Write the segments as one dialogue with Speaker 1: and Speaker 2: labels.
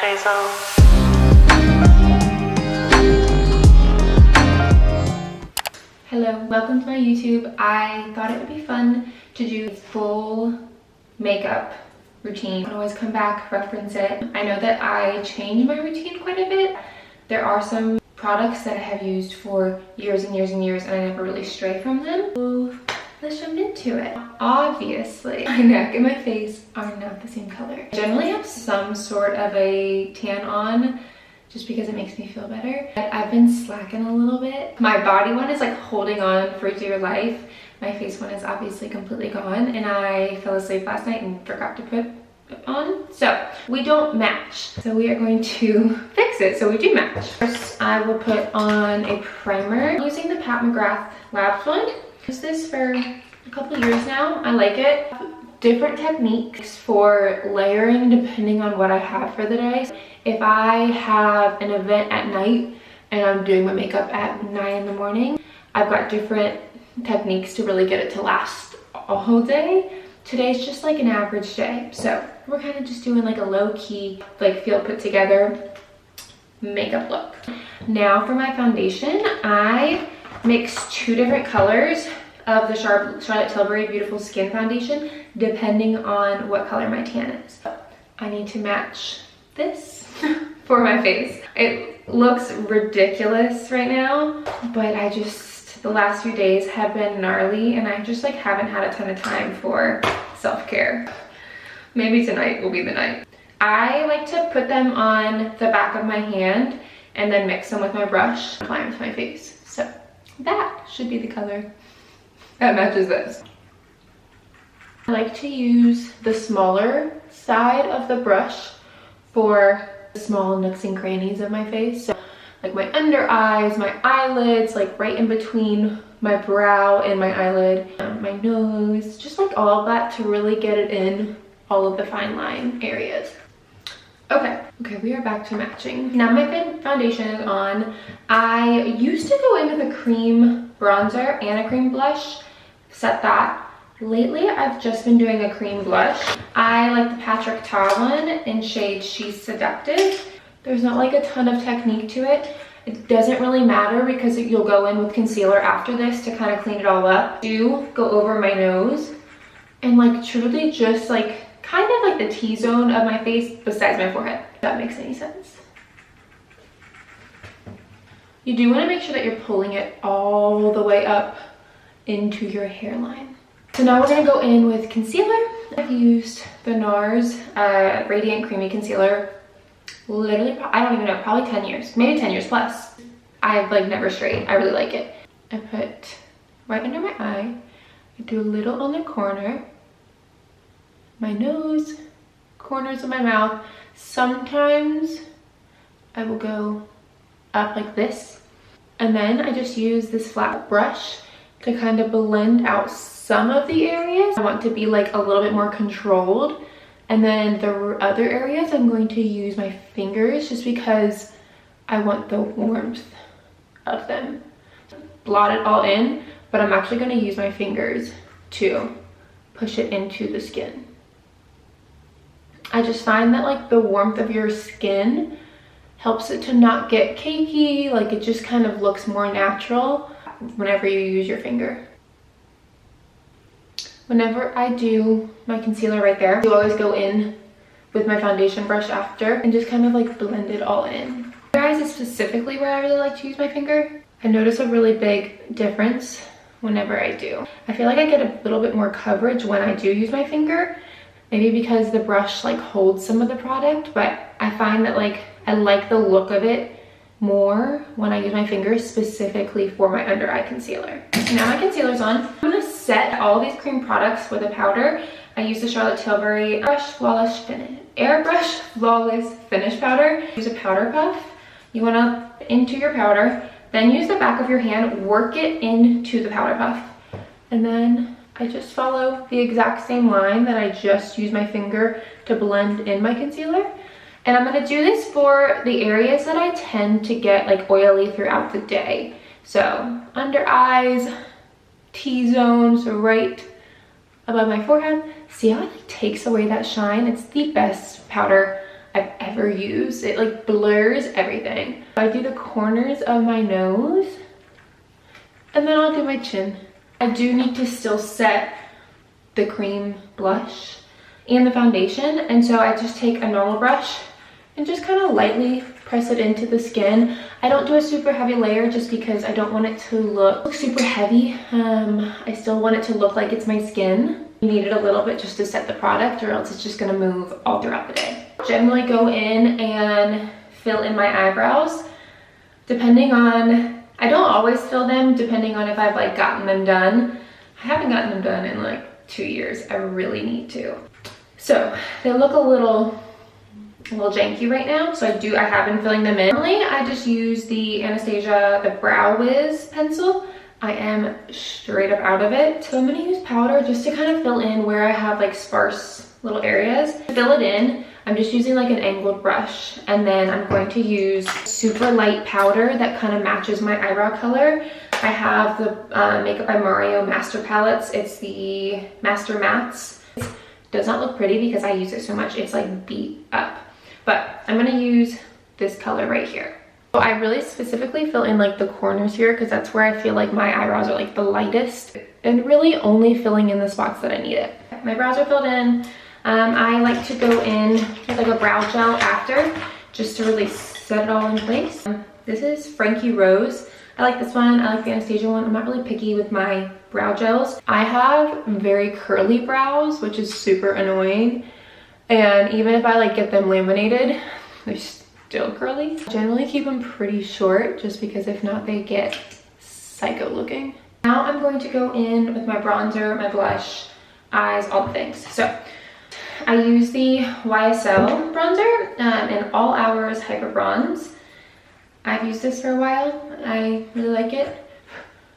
Speaker 1: lashes on.
Speaker 2: Hello, welcome to my YouTube. I thought it would be fun to do a full makeup routine. I can always come back, reference it. I know that I change my routine quite a bit. There are some products that I have used for years and years and years and I never really stray from them. So let's jump into it. Obviously, my neck and my face are not the same color. I generally have some sort of a tan on just because it makes me feel better. But I've been slacking a little bit. My body one is like holding on for dear life. My face one is obviously completely gone and I fell asleep last night and forgot to put it on. So we don't match. So we are going to fix it so we do match. First, I will put on a primer. I'm using the Pat McGrath Labs one. I've used this for a couple of years now. I like it. Different techniques for layering depending on what I have for the day. If I have an event at night and I'm doing my makeup at 9 in the morning, I've got different techniques to really get it to last all day. Today's just like an average day, so we're kind of just doing like a low-key, like feel put together makeup look. Now for my foundation, I mixed 2 different colors of the Charlotte Tilbury Beautiful Skin Foundation depending on what color my tan is. I need to match this for my face. It looks ridiculous right now, but the last few days have been gnarly and I just like haven't had a ton of time for self-care. Maybe tonight will be the night. I like to put them on the back of my hand and then mix them with my brush, apply them to my face. So that should be the color that matches this. I like to use the smaller side of the brush for the small nooks and crannies of my face. So like my under eyes, my eyelids, like right in between my brow and my eyelid, my nose, just like all of that to really get it in all of the fine line areas. Okay, we are back to matching. Now my foundation is on. I used to go in with a cream bronzer and a cream blush, set that. Lately, I've just been doing a cream blush. I like the Patrick Ta one in shade She's Seductive. There's not like a ton of technique to it. It doesn't really matter because you'll go in with concealer after this to kind of clean it all up. Do go over my nose and like truly just like kind of like the T-zone of my face besides my forehead, if that makes any sense. You do want to make sure that you're pulling it all the way up into your hairline. So now we're going to go in with concealer. I've used the NARS Radiant Creamy Concealer literally, I don't even know, probably 10 years, maybe 10 years plus. I've like never strayed. I really like it. I put right under my eye. I do a little on the corner, my nose, corners of my mouth. Sometimes I will go up like this. And then I just use this flat brush to kind of blend out some of the areas I want to be like a little bit more controlled, and then the other areas I'm going to use my fingers just because I want the warmth of them. Blot it all in, but I'm actually going to use my fingers to push it into the skin. I just find that like the warmth of your skin helps it to not get cakey, like it just kind of looks more natural whenever you use your finger. Whenever I do my concealer right there, I always go in with my foundation brush after and just kind of like blend it all in. Guys, is specifically where I really like to use my finger. I notice a really big difference whenever I do. I feel like I get a little bit more coverage when I do use my finger, maybe because the brush like holds some of the product, but I find that like I like the look of it more when I use my fingers specifically for my under eye concealer. Now my concealer's on. I'm gonna set all these cream products with a powder. I use the Charlotte Tilbury Airbrush Flawless Finish Powder. Use a powder puff. You wanna into your powder, then use the back of your hand, work it into the powder puff. And then I just follow the exact same line that I just used my finger to blend in my concealer. And I'm gonna do this for the areas that I tend to get like oily throughout the day. So under eyes, T-zone, so right above my forehead. See how it takes away that shine? It's the best powder I've ever used. It like blurs everything. I do the corners of my nose and then I'll do my chin. I do need to still set the cream blush and the foundation, and so I just take a normal brush and just kind of lightly press it into the skin. I don't do a super heavy layer just because I don't want it to look super heavy. I still want it to look like it's my skin. You need it a little bit just to set the product, or else it's just gonna move all throughout the day. Generally go in and fill in my eyebrows depending on, I don't always fill them depending on if I've like gotten them done. I haven't gotten them done in like 2 years. I really need to. So they look a little janky right now, so I have been filling them in. Normally I just use the Anastasia, the Brow Wiz pencil. I am straight up out of it. So I'm gonna use powder just to kind of fill in where I have like sparse little areas. To fill it in, I'm just using like an angled brush, and then I'm going to use super light powder that kind of matches my eyebrow color. I have the Makeup by Mario Master Palettes. It's the Master Mattes. It does not look pretty because I use it so much. It's like beat up. But I'm gonna use this color right here. So I really specifically fill in like the corners here because that's where I feel like my eyebrows are like the lightest, and really only filling in the spots that I need it. My brows are filled in. I like to go in with like a brow gel after just to really set it all in place. This is Frankie Rose. I like this one. I like the Anastasia one. I'm not really picky with my brow gels. I have very curly brows, which is super annoying. And even if I like get them laminated, they're still curly. I generally keep them pretty short just because if not, they get psycho looking. Now I'm going to go in with my bronzer, my blush, eyes, all the things. So I use the YSL bronzer in All Hours Hyper Bronze. I've used this for a while. I really like it.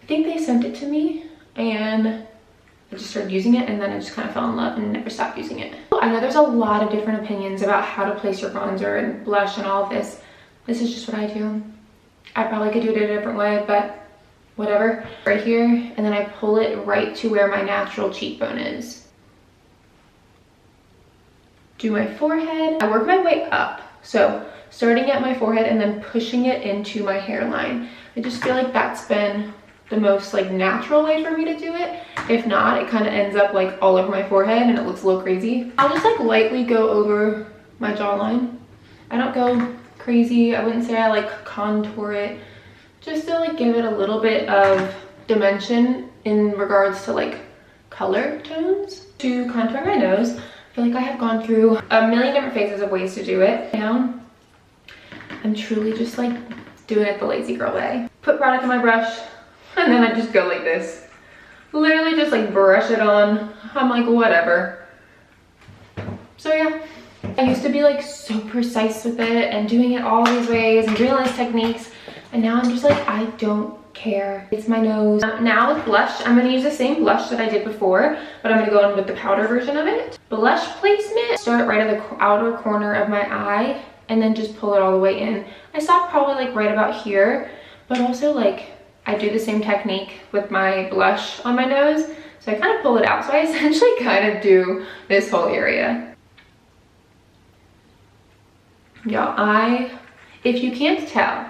Speaker 2: I think they sent it to me and I just started using it, and then I just kind of fell in love and never stopped using it. I know there's a lot of different opinions about how to place your bronzer and blush and all of this. This is just what I do. I probably could do it a different way, but whatever. Right here, and then I pull it right to where my natural cheekbone is. Do my forehead. I work my way up. So starting at my forehead and then pushing it into my hairline. I just feel like that's been the most like natural way for me to do it. If not, it kind of ends up like all over my forehead and it looks a little crazy. I'll just like lightly go over my jawline. I don't go crazy. I wouldn't say I like contour it, just to like give it a little bit of dimension in regards to like color tones. To contour my nose, I feel like I have gone through a million different phases of ways to do it. Now I'm truly just like doing it the lazy girl way. Put product on my brush, and then I just go like this. Literally just like brush it on. I'm like, whatever. So yeah, I used to be like so precise with it and doing it all these ways and doing all these techniques. And now I'm just like, I don't care. It's my nose. Now with blush, I'm gonna use the same blush that I did before, but I'm gonna go in with the powder version of it. Blush placement, start right at the outer corner of my eye and then just pull it all the way in. I stop probably like right about here, but also like I do the same technique with my blush on my nose. So I kind of pull it out. So I essentially kind of do this whole area. Y'all, if you can't tell,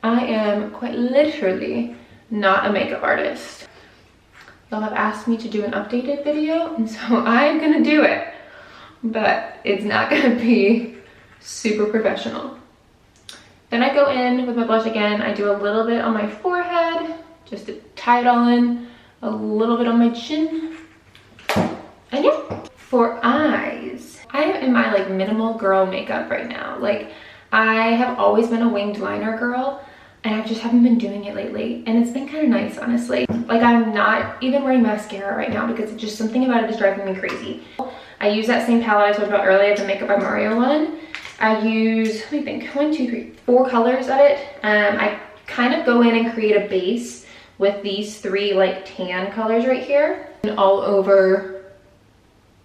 Speaker 2: I am quite literally not a makeup artist. Y'all have asked me to do an updated video, and so I'm gonna do it, but it's not gonna be super professional. Then I go in with my blush again. I do a little bit on my forehead, just to tie it all in, a little bit on my chin, and yeah. For eyes, I am in my like minimal girl makeup right now. Like I have always been a winged liner girl, and I just haven't been doing it lately, and it's been kind of nice, honestly. Like I'm not even wearing mascara right now because it's just something about it is driving me crazy. I use that same palette I told you about earlier, the Makeup by Mario one. I use, let me think, 1, 2, 3, 4 colors of it. I kind of go in and create a base with these 3 like tan colors right here, and all over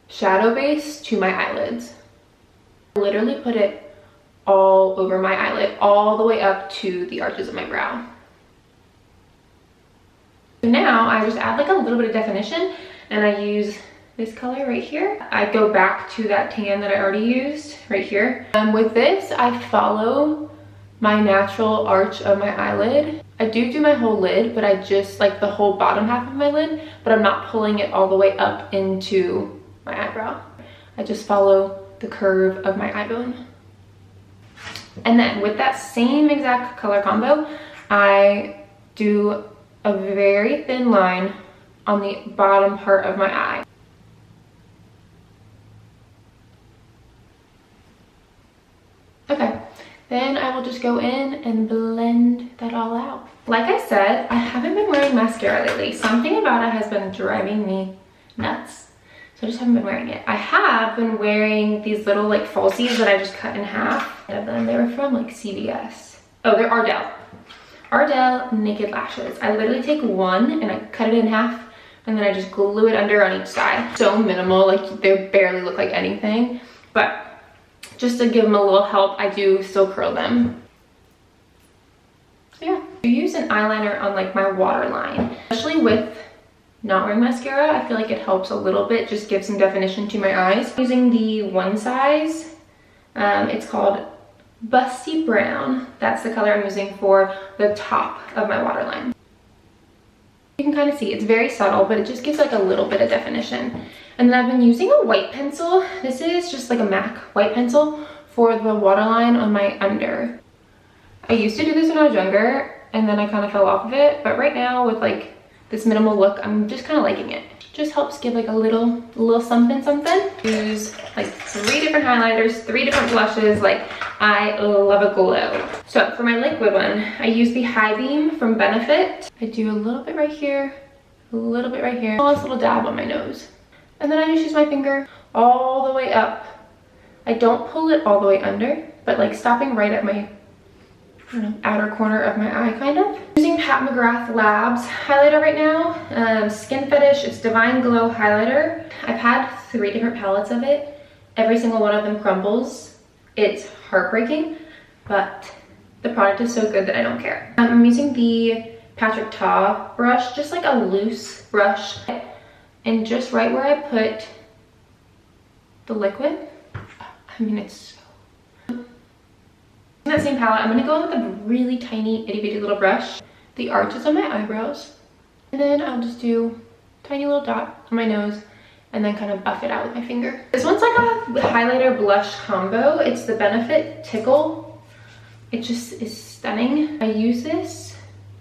Speaker 2: shadow base to my eyelids. Literally put it all over my eyelid, all the way up to the arches of my brow. So now I just add like a little bit of definition, and I use this color right here. I go back to that tan that I already used right here. With this, I follow my natural arch of my eyelid. I do my whole lid, but I just like the whole bottom half of my lid, but I'm not pulling it all the way up into my eyebrow. I just follow the curve of my eye bone. And then with that same exact color combo, I do a very thin line on the bottom part of my eye. Okay, then I will just go in and blend that all out. Like I said, I haven't been wearing mascara lately. Something about it has been driving me nuts. So I just haven't been wearing it. I have been wearing these little like falsies that I just cut in half. And then they were from like CVS. Oh, they're Ardell. Ardell Naked Lashes. I literally take one and I cut it in half and then I just glue it under on each side. So minimal, like they barely look like anything. But just to give them a little help, I do still curl them. So yeah, I use an eyeliner on like my waterline, especially with not wearing mascara. I feel like it helps a little bit, just give some definition to my eyes. Using the one size, it's called Busty Brown. That's the color I'm using for the top of my waterline. You can kind of see it's very subtle, but it just gives like a little bit of definition. And then I've been using a white pencil. This is just like a MAC white pencil for the waterline on my under. I used to do this when I was younger and then I kind of fell off of it, but right now with like this minimal look, I'm just kind of liking it. Just helps give like a little something something. Use like 3 different highlighters, 3 different blushes. Like I love a glow. So for my liquid one, I use the High Beam from Benefit. I do a little bit right here, a little bit right here, smallest little dab on my nose. And then I just use my finger all the way up. I don't pull it all the way under, but like stopping right at my, I don't know, outer corner of my eye kind of. Using Pat McGrath Labs highlighter right now. Skin Fetish, it's Divine Glow highlighter. I've had 3 different palettes of it. Every single one of them crumbles. It's heartbreaking, but the product is so good that I don't care. I'm using the Patrick Ta brush, just like a loose brush. And just right where I put the liquid, I mean, it's so... In that same palette, I'm gonna go in with a really tiny itty bitty little brush, the arches on my eyebrows, and then I'll just do a tiny little dot on my nose and then kind of buff it out with my finger. This one's like a highlighter blush combo. It's the Benefit Tickle. It just is stunning. I use this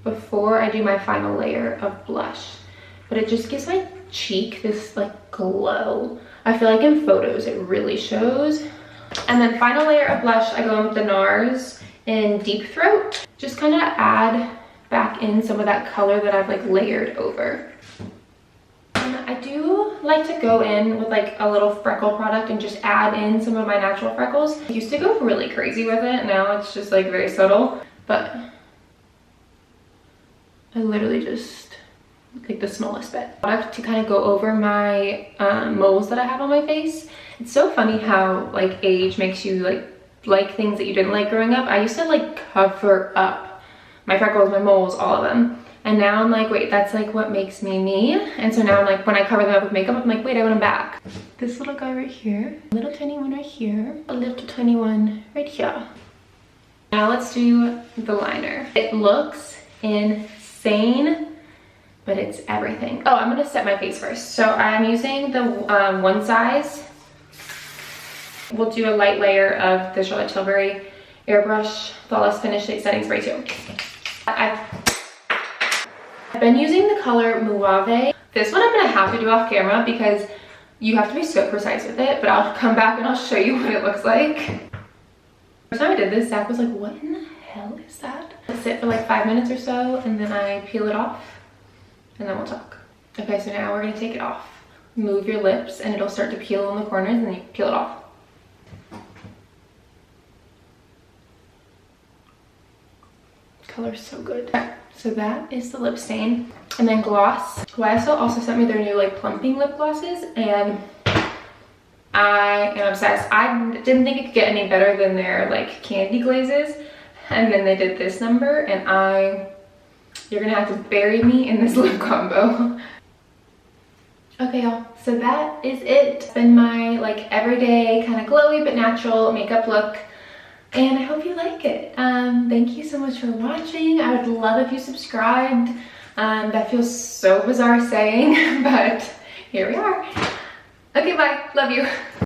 Speaker 2: before I do my final layer of blush, but it just gives my cheek this like glow. I feel like in photos it really shows. And then final layer of blush, I go in with the NARS in Deep Throat. Just kind of add back in some of that color that I've like layered over. And I do like to go in with like a little freckle product and just add in some of my natural freckles. I used to go really crazy with it. Now it's just like very subtle, but I literally just like the smallest bit. I have to kind of go over my moles that I have on my face. It's so funny how like age makes you like things that you didn't like growing up. I used to like cover up my freckles, my moles, all of them. And now I'm like, wait, that's like what makes me me. And so now I'm like, when I cover them up with makeup, I'm like, wait, I want them back. This little guy right here, a little tiny one right here, a little tiny one right here. Now let's do the liner. It looks insane, but it's everything. Oh, I'm gonna set my face first. So I'm using the one size. We'll do a light layer of the Charlotte Tilbury Airbrush Flawless Finish Setting Spray too. I've been using the color Mauve. This one I'm gonna have to do off camera because you have to be so precise with it, but I'll come back and I'll show you what it looks like. First time I did this, Zach was like, what in the hell is that? I sit for like 5 minutes or so and then I peel it off and then we'll talk. Okay, so now we're gonna take it off. Move your lips and it'll start to peel on the corners and then you peel it off. Color's so good. Okay, so that is the lip stain. And then gloss. YSL also sent me their new like plumping lip glosses and I am obsessed. I didn't think it could get any better than their like candy glazes. And then they did this number and you're gonna have to bury me in this lip combo. Okay, y'all, so that is it. It's been my like everyday kind of glowy but natural makeup look, and I hope you like it. Thank you so much for watching. I would love if you subscribed. That feels so bizarre saying, but here we are. Okay, bye. Love you.